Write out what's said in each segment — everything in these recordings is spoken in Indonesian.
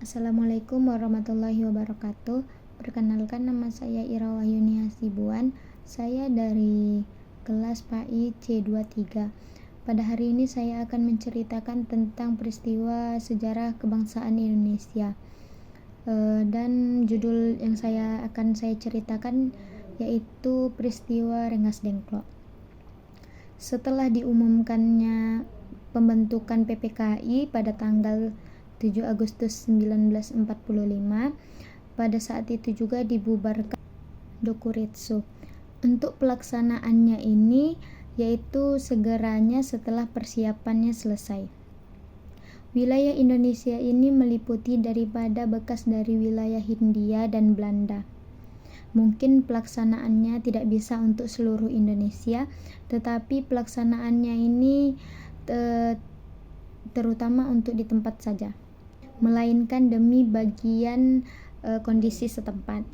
Assalamualaikum warahmatullahi wabarakatuh. Perkenalkan, nama saya Ira Wahyuni Hasibuan. Saya dari kelas PAI C23. Pada hari ini saya akan menceritakan tentang peristiwa sejarah kebangsaan Indonesia. Dan judul yang akan saya ceritakan yaitu peristiwa Rengas Dengklok. Setelah diumumkannya pembentukan PPKI pada tanggal 7 Agustus 1945, pada saat itu juga dibubarkan Dokuritsu. Untuk pelaksanaannya ini yaitu segeranya setelah persiapannya selesai. Wilayah Indonesia ini meliputi daripada bekas dari wilayah Hindia dan Belanda. Mungkin pelaksanaannya tidak bisa untuk seluruh Indonesia, tetapi pelaksanaannya ini terutama untuk di tempat saja, melainkan demi bagian kondisi setempat.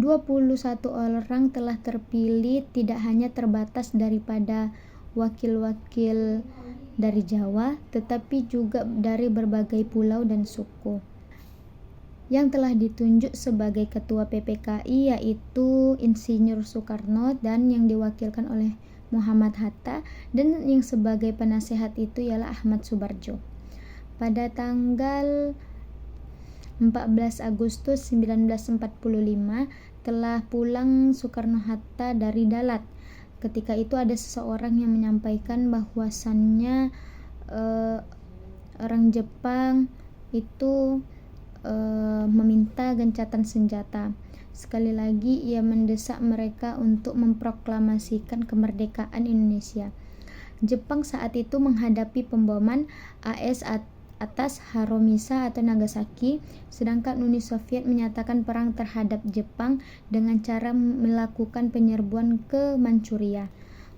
21 orang telah terpilih, tidak hanya terbatas daripada wakil-wakil dari Jawa, tetapi juga dari berbagai pulau dan suku. Yang telah ditunjuk sebagai ketua PPKI yaitu Insinyur Soekarno, dan yang diwakilkan oleh Muhammad Hatta, dan yang sebagai penasehat itu ialah Ahmad Subarjo. Pada tanggal 14 Agustus 1945 telah pulang Soekarno-Hatta dari Dalat. Ketika itu ada seseorang yang menyampaikan bahwasannya orang Jepang itu meminta gencatan senjata. Sekali lagi ia mendesak mereka untuk memproklamasikan kemerdekaan Indonesia. Jepang saat itu menghadapi pemboman AS atas Hiroshima atau Nagasaki, sedangkan Uni Soviet menyatakan perang terhadap Jepang dengan cara melakukan penyerbuan ke Manchuria.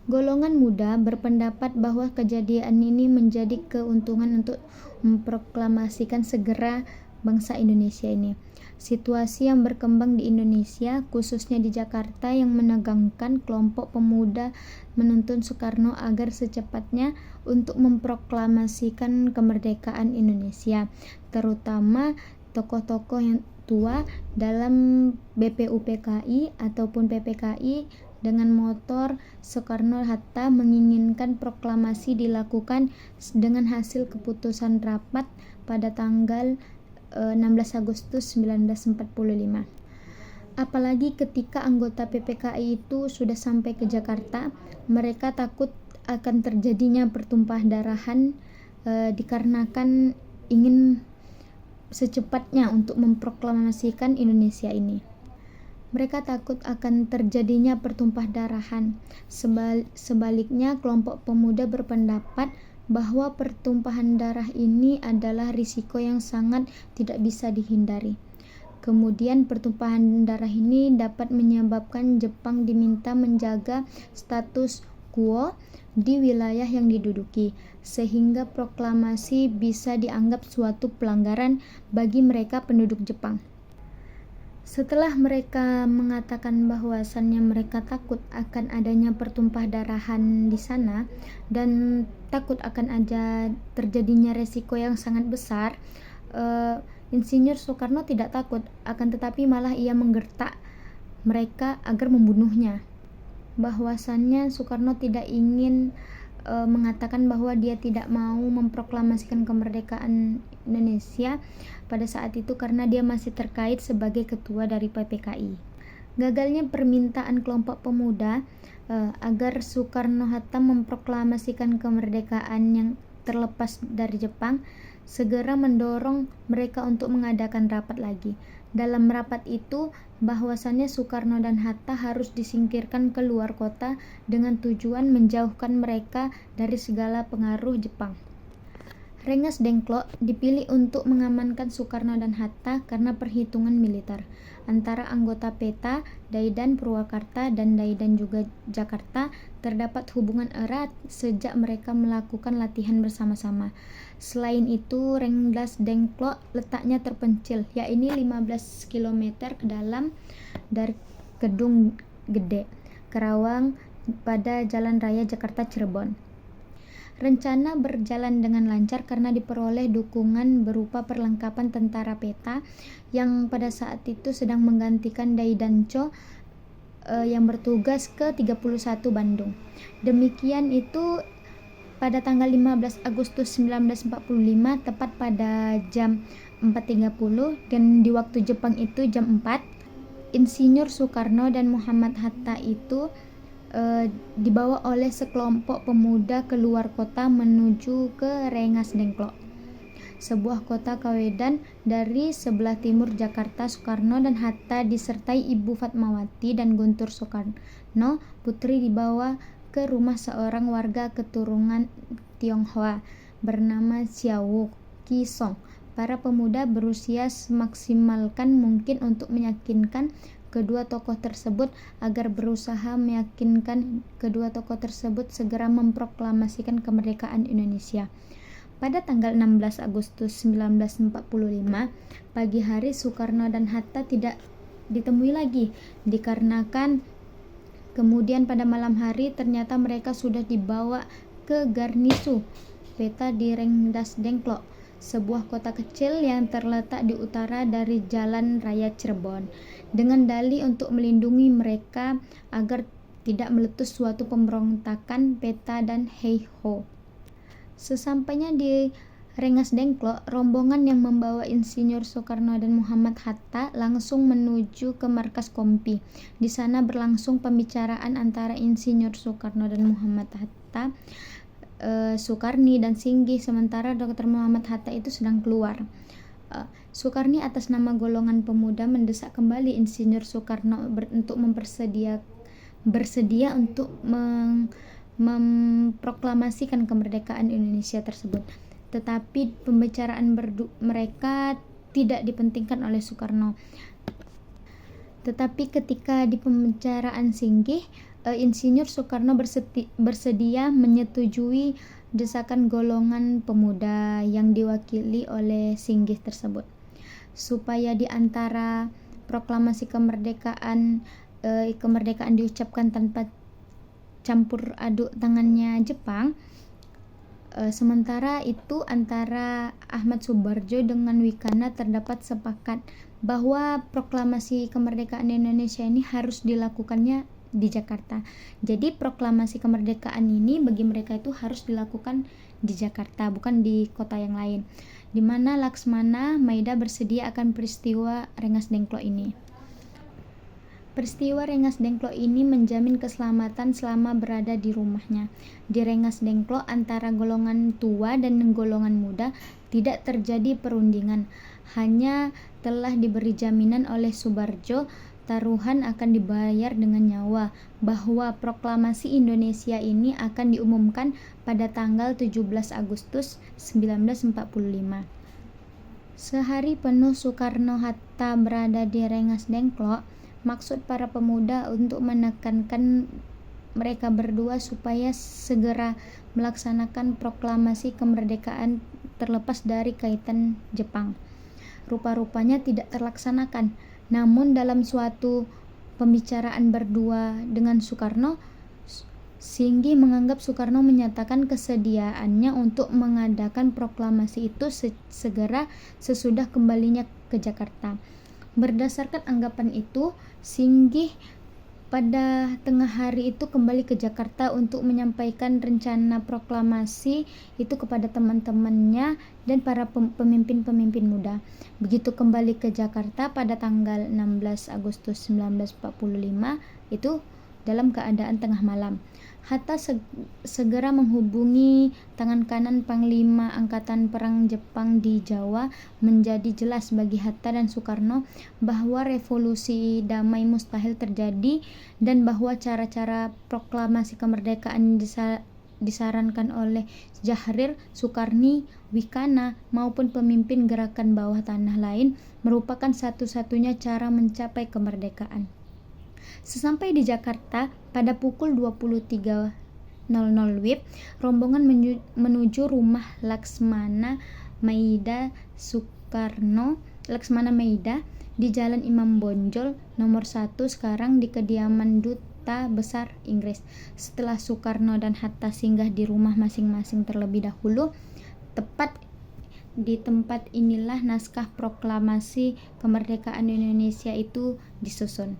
Golongan muda berpendapat bahwa kejadian ini menjadi keuntungan untuk memproklamasikan segera bangsa Indonesia ini. Situasi yang berkembang di Indonesia, khususnya di Jakarta, yang menegangkan kelompok pemuda menuntun Soekarno agar secepatnya untuk memproklamasikan kemerdekaan Indonesia, terutama tokoh-tokoh yang tua dalam BPUPKI ataupun PPKI dengan motor Soekarno-Hatta menginginkan proklamasi dilakukan dengan hasil keputusan rapat pada tanggal 16 Agustus 1945. Apalagi ketika anggota PPKI itu sudah sampai ke Jakarta, mereka takut akan terjadinya pertumpahan darahan dikarenakan ingin secepatnya untuk memproklamasikan Indonesia ini. Mereka takut akan terjadinya pertumpahan darahan. Sebaliknya, kelompok pemuda berpendapat bahwa pertumpahan darah ini adalah risiko yang sangat tidak bisa dihindari. Kemudian pertumpahan darah ini dapat menyebabkan Jepang diminta menjaga status quo di wilayah yang diduduki, sehingga proklamasi bisa dianggap suatu pelanggaran bagi mereka penduduk Jepang. Setelah mereka mengatakan bahwasannya mereka takut akan adanya pertumpahan darahan di sana dan takut akan ada terjadinya resiko yang sangat besar, Insinyur Soekarno tidak takut, akan tetapi malah ia menggertak mereka agar membunuhnya. Bahwasannya Soekarno tidak ingin mengatakan bahwa dia tidak mau memproklamasikan kemerdekaan Indonesia pada saat itu karena dia masih terkait sebagai ketua dari PPKI. Gagalnya permintaan kelompok pemuda agar Soekarno-Hatta memproklamasikan kemerdekaan yang terlepas dari Jepang segera mendorong mereka untuk mengadakan rapat lagi. Dalam rapat itu, bahwasannya Soekarno dan Hatta harus disingkirkan ke luar kota dengan tujuan menjauhkan mereka dari segala pengaruh Jepang. Rengas Dengklok dipilih untuk mengamankan Soekarno dan Hatta karena perhitungan militer. Antara anggota PETA, Daidan Purwakarta dan Daidan juga Jakarta terdapat hubungan erat sejak mereka melakukan latihan bersama-sama. Selain itu, Rengas Dengklok letaknya terpencil, yakni 15 km ke dalam dari Kedung Gede, Karawang pada Jalan Raya Jakarta Cirebon. Rencana berjalan dengan lancar karena diperoleh dukungan berupa perlengkapan tentara peta yang pada saat itu sedang menggantikan Daidancho yang bertugas ke 31 Bandung. Demikian itu pada tanggal 15 Agustus 1945 tepat pada jam 4.30 dan di waktu Jepang itu jam 4, Insinyur Soekarno dan Muhammad Hatta itu dibawa oleh sekelompok pemuda keluar kota menuju ke Rengas Dengklok, sebuah kota kawedan dari sebelah timur Jakarta. Soekarno dan Hatta disertai Ibu Fatmawati dan Guntur Soekarno Putri dibawa ke rumah seorang warga keturunan Tionghoa bernama Xiao Kisong. Para pemuda berusia semaksimalkan mungkin untuk meyakinkan kedua tokoh tersebut agar berusaha meyakinkan kedua tokoh tersebut segera memproklamasikan kemerdekaan Indonesia. Pada tanggal 16 Agustus 1945 pagi hari, Soekarno dan Hatta tidak ditemui lagi dikarenakan kemudian pada malam hari ternyata mereka sudah dibawa ke Garnisu Peta di Rengas Dengklok, sebuah kota kecil yang terletak di utara dari Jalan Raya Cirebon, dengan dalih untuk melindungi mereka agar tidak meletus suatu pemberontakan Peta dan Heiho. Sesampainya di Rengas Dengklok, rombongan yang membawa Insinyur Soekarno dan Muhammad Hatta langsung menuju ke markas Kompi. Di sana berlangsung pembicaraan antara Insinyur Soekarno dan Muhammad Hatta, Soekarni dan Singgih, sementara Dr. Muhammad Hatta itu sedang keluar. Soekarni atas nama golongan pemuda mendesak kembali Insinyur Soekarno untuk bersedia untuk memproklamasikan kemerdekaan Indonesia tersebut. Tetapi pembicaraan mereka tidak dipentingkan oleh Soekarno. Tetapi ketika di pembicaraan Singgih, Insinyur Soekarno bersedia menyetujui desakan golongan pemuda yang diwakili oleh Singgih tersebut, supaya di antara proklamasi kemerdekaan diucapkan tanpa campur aduk tangannya Jepang. Sementara itu antara Ahmad Subarjo dengan Wikana terdapat sepakat bahwa proklamasi kemerdekaan Indonesia ini harus dilakukannya di Jakarta. Jadi proklamasi kemerdekaan ini bagi mereka itu harus dilakukan di Jakarta, bukan di kota yang lain, di mana Laksmana Maida bersedia akan peristiwa Rengas Dengklok ini. Peristiwa Rengas Dengklok ini menjamin keselamatan selama berada di rumahnya. Di Rengas Dengklok antara golongan tua dan golongan muda tidak terjadi perundingan. Hanya telah diberi jaminan oleh Subarjo taruhan akan dibayar dengan nyawa, bahwa proklamasi Indonesia ini akan diumumkan pada tanggal 17 Agustus 1945. Sehari penuh Soekarno-Hatta berada di Rengas Dengklok. Maksud para pemuda untuk menekankan mereka berdua supaya segera melaksanakan proklamasi kemerdekaan terlepas dari kaitan Jepang. Rupa-rupanya tidak terlaksanakan. Namun dalam suatu pembicaraan berdua dengan Soekarno, Singgih menganggap Soekarno menyatakan kesediaannya untuk mengadakan proklamasi itu segera sesudah kembalinya ke Jakarta. Berdasarkan anggapan itu, Singgih pada tengah hari itu kembali ke Jakarta untuk menyampaikan rencana proklamasi itu kepada teman-temannya dan para pemimpin-pemimpin muda. Begitu kembali ke Jakarta pada tanggal 16 Agustus 1945 itu dalam keadaan tengah malam. Hatta segera menghubungi tangan kanan Panglima Angkatan Perang Jepang di Jawa. Menjadi jelas bagi Hatta dan Soekarno bahwa revolusi damai mustahil terjadi dan bahwa cara-cara proklamasi kemerdekaan disarankan oleh Syahrir, Soekarni, Wikana maupun pemimpin gerakan bawah tanah lain merupakan satu-satunya cara mencapai kemerdekaan. Sesampai di Jakarta pada pukul 23.00 WIB, rombongan menuju rumah Laksmana Maida di Jalan Imam Bonjol nomor 1, sekarang di kediaman Duta Besar Inggris. Setelah Soekarno dan Hatta singgah di rumah masing-masing terlebih dahulu, tepat di tempat inilah naskah proklamasi kemerdekaan Indonesia itu disusun.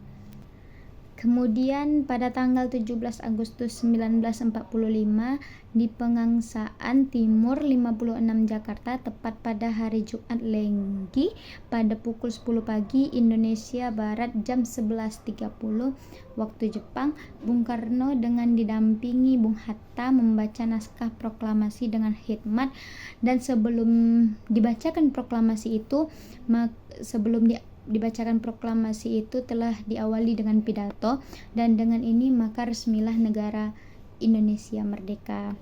Kemudian pada tanggal 17 Agustus 1945 di Pengangsaan Timur 56 Jakarta, tepat pada hari Jumat Legi pada pukul 10 pagi Indonesia Barat jam 11.30 waktu Jepang, Bung Karno dengan didampingi Bung Hatta membaca naskah proklamasi dengan hikmat. Dan sebelum dibacakan proklamasi itu, dibacakan proklamasi itu telah diawali dengan pidato, dan dengan ini maka resmilah negara Indonesia merdeka.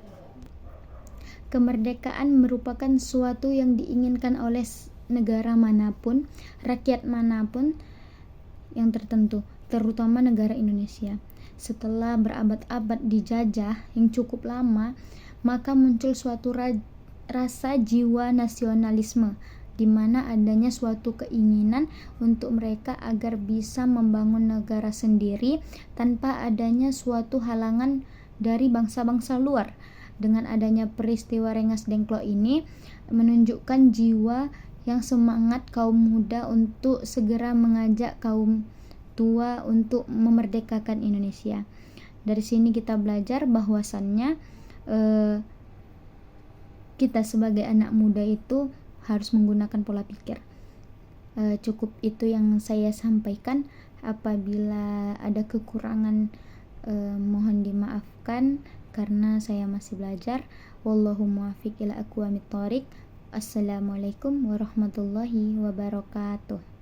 Kemerdekaan merupakan suatu yang diinginkan oleh negara manapun, rakyat manapun yang tertentu, terutama negara Indonesia. Setelah berabad-abad dijajah yang cukup lama, maka muncul suatu rasa jiwa nasionalisme, di mana adanya suatu keinginan untuk mereka agar bisa membangun negara sendiri tanpa adanya suatu halangan dari bangsa-bangsa luar. Dengan adanya peristiwa Rengas Dengklok ini menunjukkan jiwa yang semangat kaum muda untuk segera mengajak kaum tua untuk memerdekakan Indonesia. Dari sini kita belajar bahwasannya kita sebagai anak muda itu harus menggunakan pola pikir. Cukup itu yang saya sampaikan. Apabila ada kekurangan, mohon dimaafkan karena saya masih belajar. Wallahu muwaffiq ila aqwamit thoriq. Assalamualaikum warahmatullahi wabarakatuh.